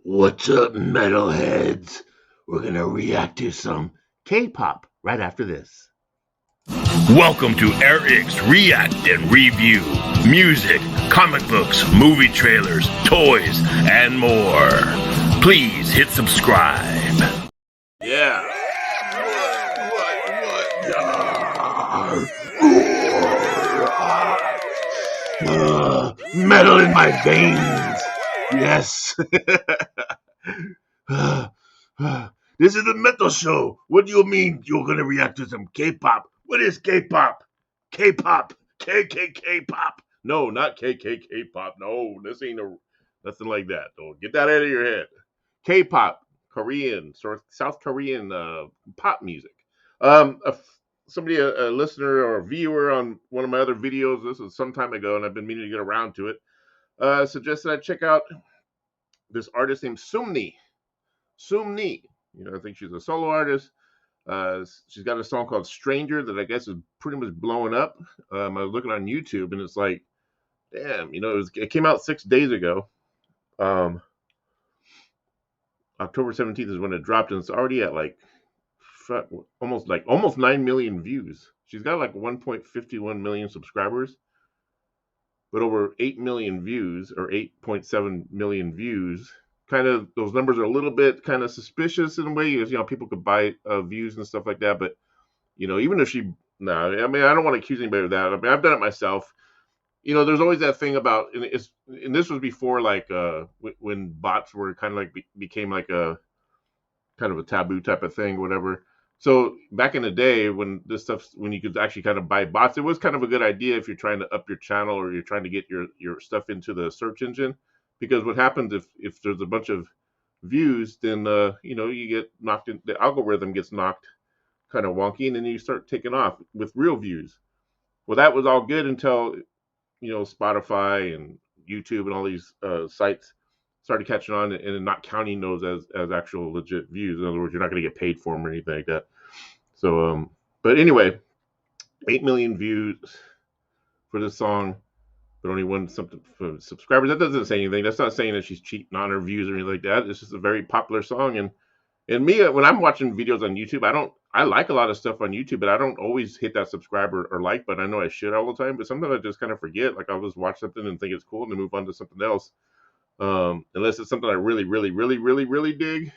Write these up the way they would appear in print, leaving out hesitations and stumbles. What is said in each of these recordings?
What's up, metalheads? We're gonna react to some K-pop right after this. Welcome to Eric's React and Review. Music, comic books, movie trailers, toys, and more. Please hit subscribe. Yeah. Metal in my veins. Yes. This is the metal show. What do you mean you're gonna react to some K-pop? What is K-pop? K-pop. K-pop. No, not K-pop. No, this ain't nothing like that. Don't get that out of your head. K-pop, Korean, South Korean pop music. Um, a, Somebody, a listener or a viewer on one of my other videos, this was some time ago, and I've been meaning to get around to it, suggested I check out this artist named Sunmi. Sunmi. I think she's a solo artist. She's got a song called "Stranger" that I guess is pretty much blowing up. I was looking on YouTube, and it's like, damn, it came out 6 days ago. Um, October 17th is when it dropped, and it's already at almost 9 million views. She's got like 1.51 million subscribers, but over 8 million views or 8.7 million views. Kind of those numbers are a little bit kind of suspicious in a way. People could buy views and stuff like that, but even if I don't want to accuse anybody of that. I mean, I've done it myself. There's always that thing about, and this was before when bots were kind of became like a kind of a taboo type of thing, whatever. So back in the day when when you could actually kind of buy bots, it was kind of a good idea if you're trying to up your channel or you're trying to get your stuff into the search engine. Because what happens if there's a bunch of views, then you get knocked in, the algorithm gets knocked kind of wonky, and then you start taking off with real views. Well, that was all good until Spotify and YouTube and all these sites started catching on and not counting those as actual legit views. In other words, you're not going to get paid for them or anything like that. So, but anyway, 8 million views for this song, but only one something for subscribers. That doesn't say anything. That's not saying that she's cheating on her views or anything like that. It's just a very popular song. And me, when I'm watching videos on YouTube, I like a lot of stuff on YouTube, but I don't always hit that subscribe or like, but I know I should all the time. But sometimes I just kind of forget. Like I'll just watch something and think it's cool and then move on to something else. Unless it's something I really, really, really, really, really dig.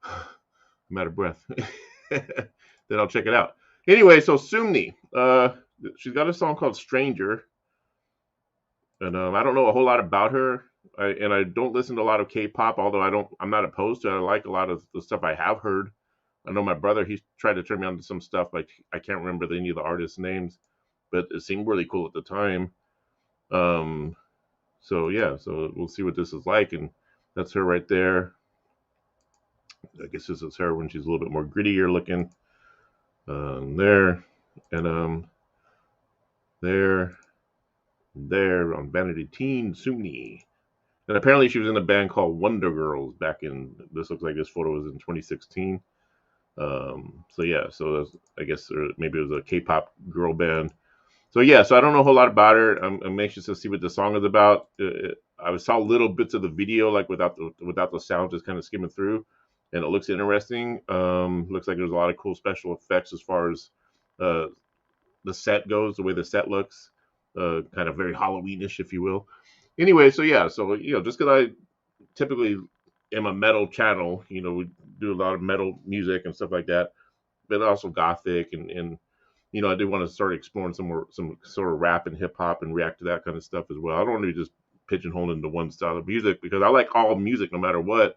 I'm out of breath. Then I'll check it out. Anyway, so Sunmi, she's got a song called "Stranger," and I don't know a whole lot about her. I don't listen to a lot of K-pop, although I'm not opposed to it. I like a lot of the stuff I have heard. I know my brother, he's tried to turn me on to some stuff, like I can't remember any of the artists' names, but it seemed really cool at the time. So yeah, so we'll see what this is like, and that's her right there. I guess this is her when she's a little bit more grittier looking. There, and there on Vanity Teen, Sunmi. And apparently she was in a band called Wonder Girls back in, this looks like this photo was in 2016. So yeah, so I guess maybe it was a K-pop girl band. So yeah, so I don't know a whole lot about her. I'm anxious to see what the song is about. I saw little bits of the video, like without the sound, just kind of skimming through, and it looks interesting. Looks like there's a lot of cool special effects as far as the set goes, the way the set looks, kind of very Halloweenish, if you will. Anyway, so yeah, so just because I typically am a metal channel, we do a lot of metal music and stuff like that, but also gothic and I do want to start exploring some sort of rap and hip hop and react to that kind of stuff as well. I don't want to be just pigeonholed into one style of music because I like all music no matter what.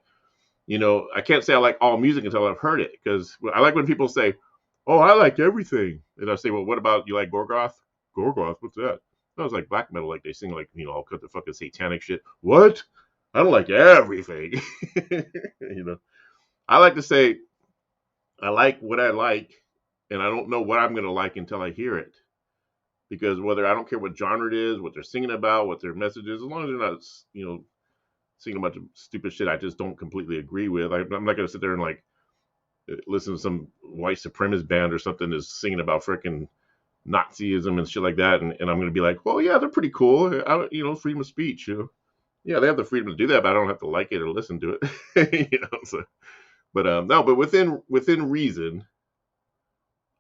I can't say I like all music until I've heard it, because I like when people say, "Oh, I like everything," and I say, "Well, what about you like Gorgoth?" Gorgoth, what's that? That was like black metal, like they sing like all cut the fucking satanic shit. What? I don't like everything. I like to say I like what I like, and I don't know what I'm gonna like until I hear it. Because whether I don't care what genre it is, what they're singing about, what their message is, as long as they're not, singing a bunch of stupid shit I just don't completely agree with. I'm not gonna sit there and listen to some white supremacist band or something that's singing about freaking Nazism and shit like that, and I'm gonna be like, well, yeah, they're pretty cool. Freedom of speech. Yeah, they have the freedom to do that, but I don't have to like it or listen to it. So, but no, but within reason,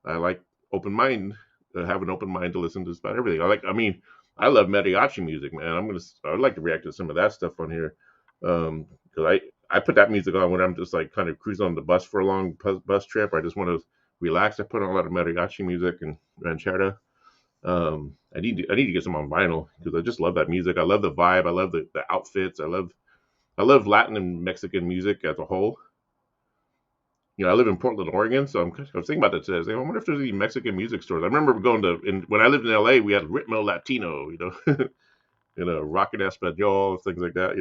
I like open mind, have an open mind to listen to just about everything. I mean, I love mariachi music, man. I would like to react to some of that stuff on here, because I put that music on when I'm just like kind of cruising on the bus for a long bus trip. I just want to relax. I put on a lot of mariachi music and ranchera. I need to get some on vinyl because I just love that music. I love the vibe. I love the outfits. I love Latin and Mexican music as a whole. I live in Portland, Oregon, so I was thinking about that today. I was like, I wonder if there's any Mexican music stores. I remember when I lived in LA, we had Ritmo Latino, Rock and Espanol, things like that,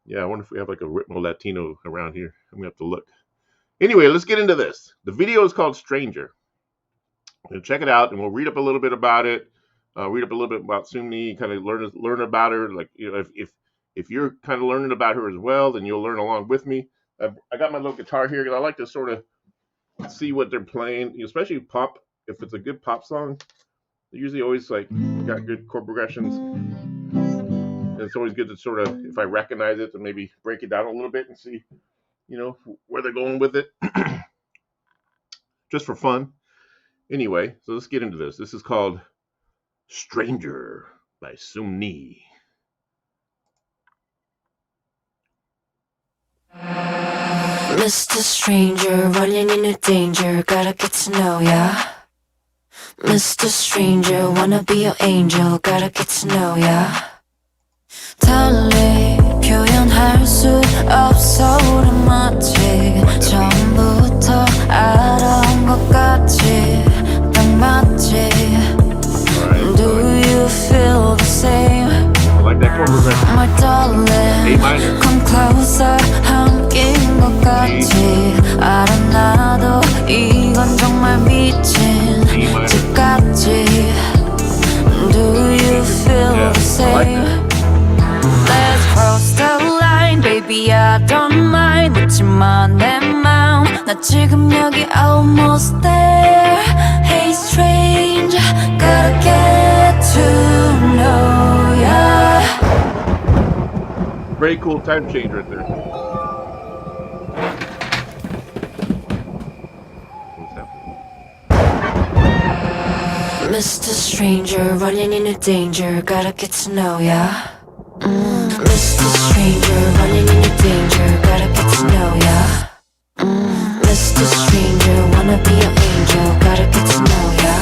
Yeah, I wonder if we have like a Ritmo Latino around here. I'm gonna have to look. Anyway, let's get into this. The video is called Stranger. Check it out, and we'll read up a little bit about it. Read up a little bit about Sunmi, kind of learn about her. Like, if you're kind of learning about her as well, then you'll learn along with me. I got my little guitar here because I like to sort of see what they're playing, especially pop. If it's a good pop song, they usually always like got good chord progressions. And it's always good to sort of, if I recognize it, to maybe break it down a little bit and see, where they're going with it, just for fun. Anyway, so let's get into this. This is called Stranger by Sunmi. Mr. Stranger, running into danger, gotta get to know ya. Mr. Stranger, wanna be your angel, gotta get to know ya. 달리 표현할 수 없어 우리 마치 처음부터 알아온 것 같지 딱 맞지. Do you feel the same? Like that chord progression. My darling, come closer. 함께인 것 같지. 알아 나도 이건 정말 미친 집 같지. Do you feel the same? Let's cross the line, baby. I don't mind. 묻지마 내 마음. 나 지금 여기 almost there. Hey stranger, gotta get to know ya. Very cool time change right there. What's happening? Mr. Stranger, running into danger, gotta get to know ya. Mr. Stranger, running into danger, gotta get to know ya. Mr. Stranger, wanna be your angel, gotta get to know ya.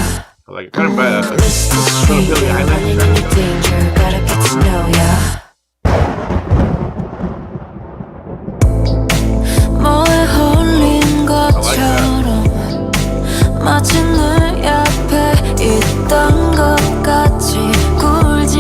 I like it. Kind of bad. Mr. Stranger, running into danger, gotta get to know ya. 뭐에 홀린 것처럼 마치 내 옆에 있던 것 같이 굴지.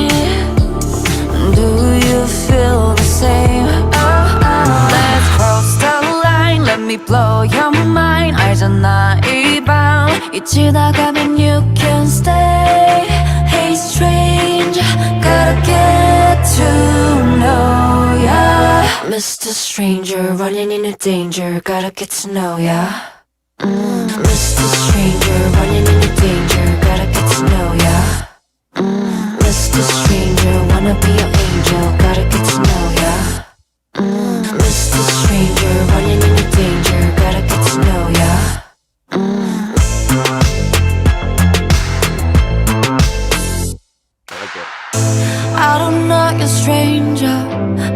Do you feel the same? Let's cross the line, let me blow your mind. 알잖아 이 밤 잊히다가면 you can stay. Hey stranger, gotta get to know ya. Mr. Stranger, running into danger, gotta get to know ya. Mr. Stranger, running into danger, gotta get to know ya. Mr. Stranger, wanna be your angel, gotta get to know ya. Mr. Stranger, running into danger, gotta get to know ya. I don't know you're stranger,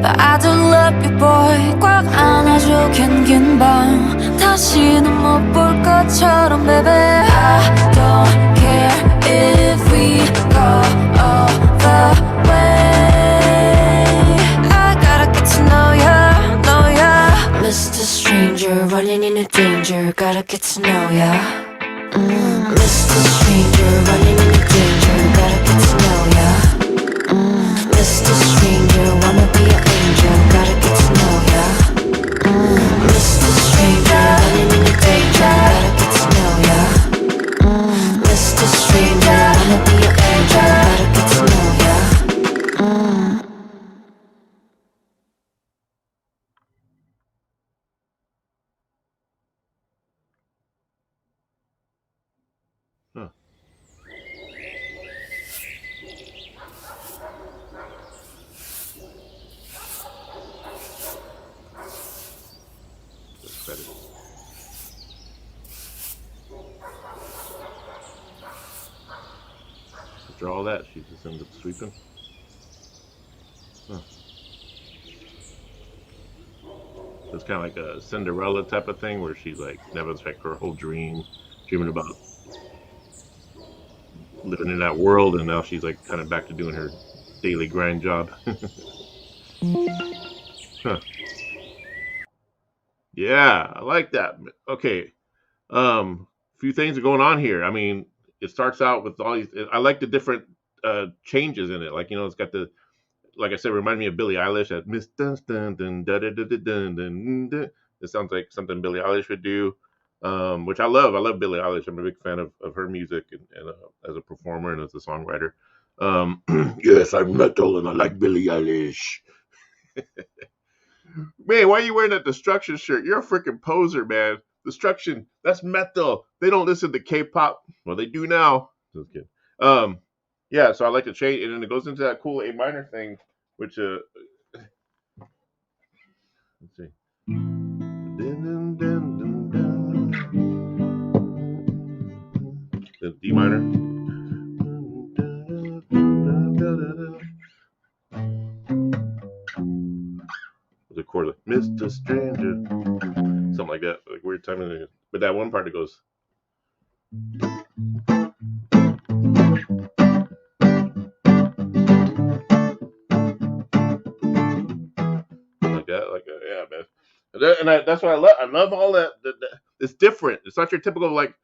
but I do love you boy. 꽉 안아줘 긴 밤 다시는 못 볼 것처럼 baby. I don't care if we go all the way. I gotta get to know ya. Mr. Stranger, running into danger, gotta get to know ya. Mr. Stranger, running into danger, gotta get to know ya. Mr. Stranger, wanna be your angel, gotta get to know ya. Mr. Stranger, running into danger, gotta get to know ya. Mr. Stranger, wanna be your angel, gotta get to know ya. Huh. after all that, she just ends up sweeping. Huh. It's kind of like a Cinderella type of thing where she's like, that was like her whole dream, dreaming about living in that world, and now she's like kind of back to doing her daily grind job. Huh. Yeah, I like that. Okay. Few things are going on here. I mean, it starts out with all these. I like the different changes in it. Like, it's got the, like I said, remind me of Billie Eilish. That Miss Dun Dun Dun Dun Dun Dun Dun Dun Dun. It sounds like something Billie Eilish would do, which I love. I love Billie Eilish. I'm a big fan of her music and as a performer and as a songwriter. Yes, I'm metal and I like Billie Eilish. Man, why are you wearing that Destruction shirt? You're a freaking poser, man. Destruction, that's metal. They don't listen to K-pop. Well, they do now. Just kidding. Um, yeah, so I like to change, and then it goes into that cool A minor thing, which let's see. The D minor. The chord like Mr. Stranger. Something like that. Like weird timing. But that one part that goes. Like that. Yeah, man. That's what I love. I love all that. It's different. It's not your typical like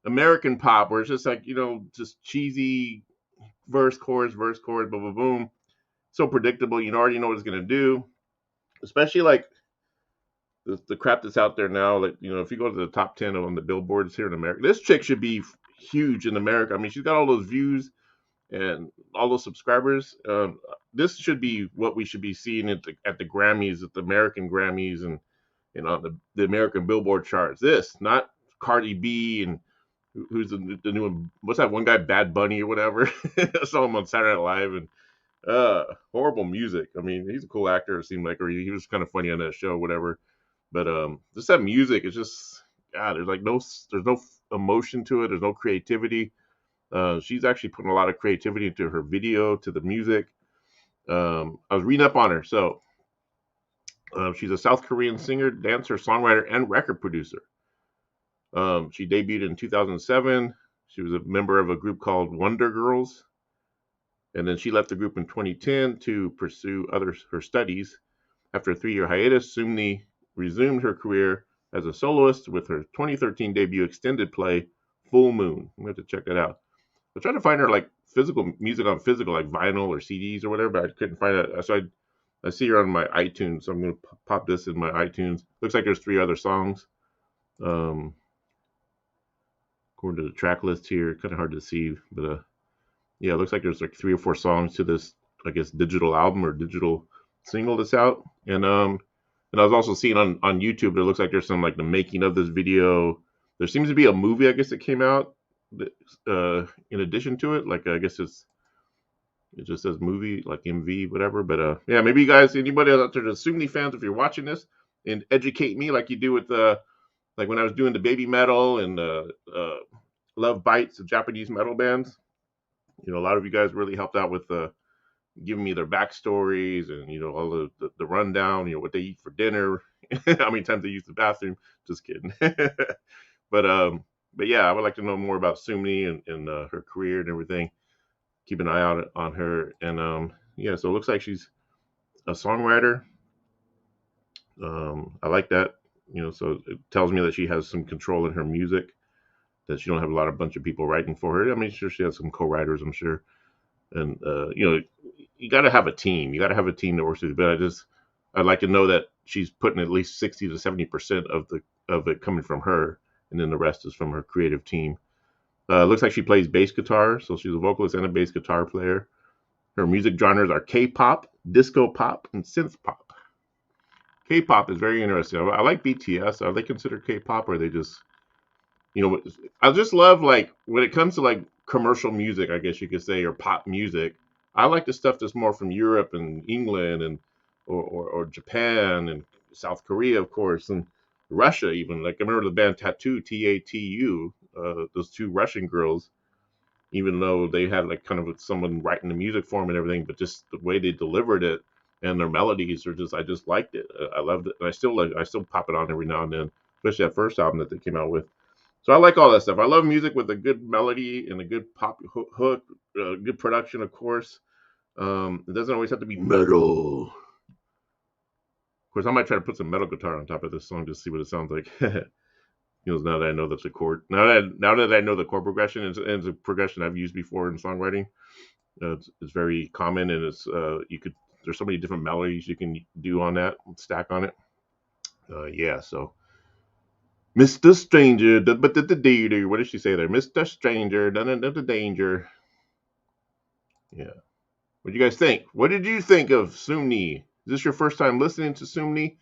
American pop where it's just like, just cheesy verse, chorus, boom, boom, boom. So predictable. You already know what it's going to do. Especially like the crap that's out there now. Like, if you go to the top 10 on the billboards here in America, this chick should be huge in America. I mean, she's got all those views and all those subscribers. This should be what we should be seeing at the Grammys, at the American Grammys, and the American Billboard charts. This, not Cardi B and who's the new one? What's that one guy, Bad Bunny or whatever? I saw him on Saturday Night Live, and horrible music. I mean, he's a cool actor. It seemed like, or he was kind of funny on that show, whatever. But just that music is just, God. There's no emotion to it. There's no creativity. She's actually putting a lot of creativity into her video, to the music. I was reading up on her. So she's a South Korean singer, dancer, songwriter, and record producer. She debuted in 2007. She was a member of a group called Wonder Girls. And then she left the group in 2010 to pursue her studies. After a 3-year hiatus, Sunmi resumed her career as a soloist with her 2013 debut extended play, Full Moon. I'm going to have to check that out. I tried to find her like physical music on physical, like vinyl or CDs or whatever, but I couldn't find it. So I see her on my iTunes. So I'm going to pop this in my iTunes. Looks like there's 3 other songs. According to the track list here, kind of hard to see, but yeah, it looks like there's like 3 or 4 songs to this, I guess, digital album or digital single that's out. And I was also seeing on YouTube, it looks like there's some like the making of this video. There seems to be a movie, I guess, that came out in addition to it. Like, I guess it just says movie, like MV, whatever. But yeah, maybe you guys, anybody out there, the SUMNI fans, if you're watching this, and educate me like you do with like when I was doing the baby metal and Love Bites, the Japanese metal bands. A lot of you guys really helped out with giving me their backstories and all the rundown. What they eat for dinner, how many times they use the bathroom. Just kidding. But yeah, I would like to know more about SUMNI and her career and everything. Keep an eye out on her. And yeah, so it looks like she's a songwriter. I like that. So it tells me that she has some control in her music. That she don't have a bunch of people writing for her. I mean, sure, she has some co-writers, I'm sure. And you got to have a team. You got to have a team that works with you. But I'd like to know that she's putting at least 60 to 70% of it coming from her, and then the rest is from her creative team. Looks like she plays bass guitar, so she's a vocalist and a bass guitar player. Her music genres are K-pop, disco pop, and synth pop. K-pop is very interesting. I like BTS. Are they considered K-pop, or are they just I just love, like, when it comes to like commercial music, I guess you could say, or pop music. I like the stuff that's more from Europe and England and or Japan and South Korea, of course, and Russia even. Like, I remember the band Tattoo, Tatu, those 2 Russian girls. even though they had like kind of someone writing the music for them and everything, but just the way they delivered it and their melodies are just, I just liked it. I loved it. And I still pop it on every now and then, especially that first album that they came out with. So I like all that stuff. I love music with a good melody and a good pop hook, good production, of course. It doesn't always have to be metal. Of course, I might try to put some metal guitar on top of this song just to see what it sounds like. Now that I know that's a chord, now that I know the chord progression, and it's a progression I've used before in songwriting. It's very common, and it's there's so many different melodies you can do on that, stack on it. Yeah, so Mr. Stranger, but the what did she say there? Mr. Stranger, the danger. Yeah. What do you guys think? What did you think of Sunmi? Is this your first time listening to Sunmi?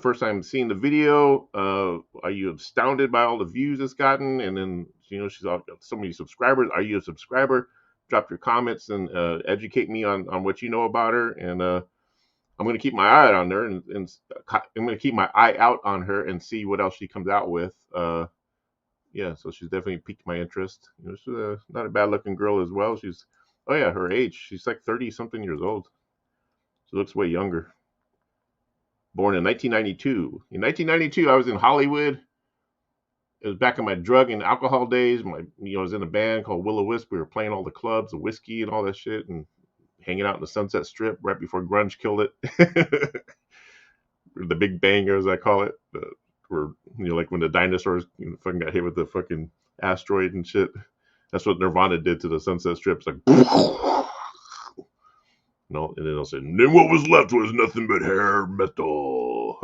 First time seeing the video? Are you astounded by all the views it's gotten? And then, she's got so many subscribers. Are you a subscriber? Drop your comments and educate me on what you know about her. And I'm going to keep my eye out on her, and I'm going to keep my eye out on her and see what else she comes out with. Yeah, so she's definitely piqued my interest. She's not a bad looking girl as well. Oh yeah, her age. She's like 30 something years old. She looks way younger. Born in 1992. In 1992, I was in Hollywood. It was back in my drug and alcohol days. I was in a band called Will-O-Wisp. We were playing all the clubs, the whiskey and all that shit, and hanging out in the Sunset Strip right before grunge killed it. The Big Bang, as I call it. Where, like when the dinosaurs fucking got hit with the fucking asteroid and shit. That's what Nirvana did to the Sunset Strip. It's like, no, and then they'll say, then what was left was nothing but hair metal.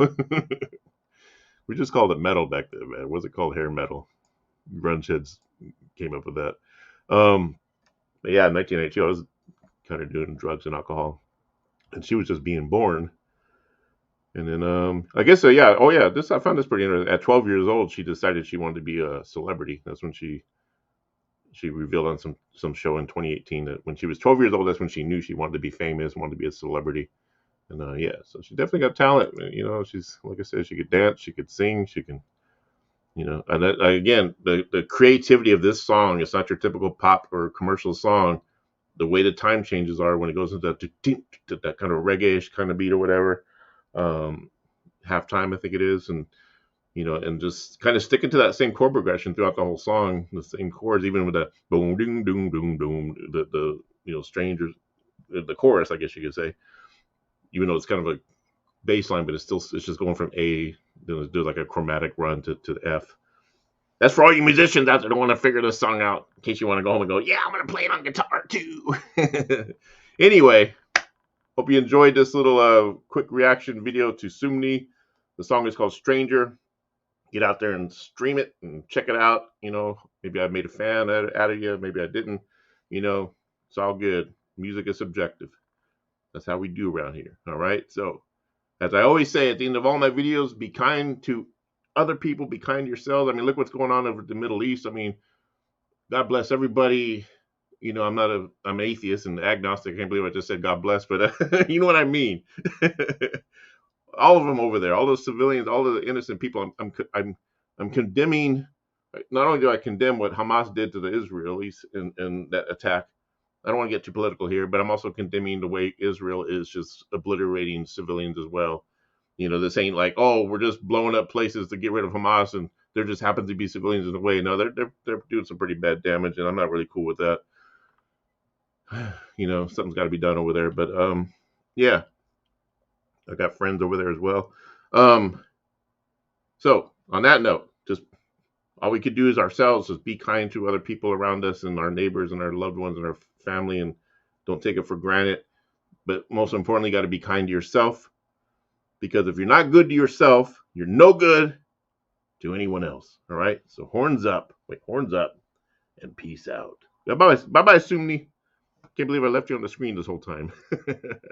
We just called it metal back then, man. Was it called hair metal? Grunge heads came up with that. But yeah, in 1982, I was kind of doing drugs and alcohol, and she was just being born. And then I guess yeah. Oh yeah, I found this pretty interesting. At 12 years old, she decided she wanted to be a celebrity. That's when she revealed on some show in 2018 that when she was 12 years old, that's when she knew she wanted to be famous, wanted to be a celebrity. And yeah, so she definitely got talent. She's, like I said, she could dance, she could sing, she can, and again, the creativity of this song, it's not your typical pop or commercial song. The way the time changes are when it goes into that kind of reggae-ish kind of beat or whatever, halftime, I think it is. And and just kind of sticking to that same chord progression throughout the whole song, the same chords, even with the boom, ding, doom, doom, doom, the strangers, the chorus, I guess you could say, even though it's kind of a bass line, but it's just going from A, then do like a chromatic run to F. That's for all you musicians out there that want to figure this song out, in case you want to go home and go, yeah, I'm going to play it on guitar too. Anyway, hope you enjoyed this little quick reaction video to Sunmi. The song is called Stranger. Get out there and stream it and check it out. Maybe I made a fan out of you. Maybe I didn't. It's all good. Music is subjective. That's how we do around here. All right. So, as I always say at the end of all my videos, be kind to other people. Be kind to yourselves. I mean, look what's going on over the Middle East. I mean, God bless everybody. I'm atheist and agnostic. I can't believe I just said God bless, but you know what I mean. All of them over there, all those civilians, all of the innocent people. I'm condemning. Not only do I condemn what Hamas did to the Israelis in that attack, I don't want to get too political here, but I'm also condemning the way Israel is just obliterating civilians as well. This ain't like, oh, we're just blowing up places to get rid of Hamas, and there just happens to be civilians in the way. No, they're doing some pretty bad damage, and I'm not really cool with that. Something's got to be done over there. But yeah. I got friends over there as well. So on that note, just all we could do is ourselves is be kind to other people around us and our neighbors and our loved ones and our family, and don't take it for granted. But most importantly, got to be kind to yourself, because if you're not good to yourself, you're no good to anyone else. All right. So horns up, and peace out. Bye bye, Sunmi. Can't believe I left you on the screen this whole time.